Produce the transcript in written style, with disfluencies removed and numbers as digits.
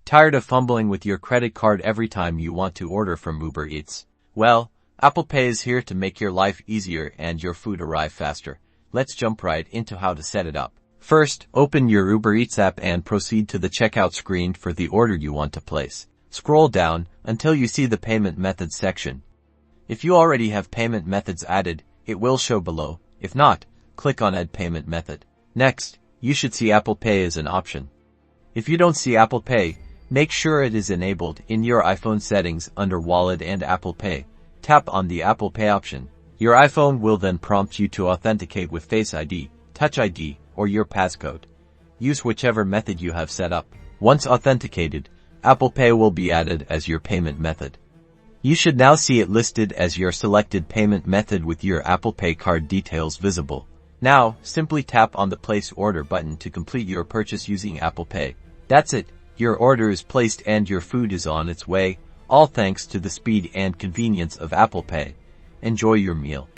Tired of fumbling with your credit card every time you want to order from Uber Eats? Well, Apple Pay is here to make your life easier and your food arrive faster. Let's jump right into how to set it up. First, open your Uber Eats app and proceed to the checkout screen for the order you want to place. Scroll down until you see the payment methods section. If you already have payment methods added, it will show below. If not, click on Add Payment Method. Next, you should see Apple Pay as an option. If you don't see Apple Pay, make sure it is enabled in your iPhone settings under Wallet and Apple Pay. Tap on the Apple Pay option. Your iPhone will then prompt you to authenticate with Face ID, Touch ID, or your passcode. Use whichever method you have set up. Once authenticated, Apple Pay will be added as your payment method. You should now see it listed as your selected payment method with your Apple Pay card details visible. Now, simply tap on the Place Order button to complete your purchase using Apple Pay. That's it. Your order is placed and your food is on its way, all thanks to the speed and convenience of Apple Pay. Enjoy your meal.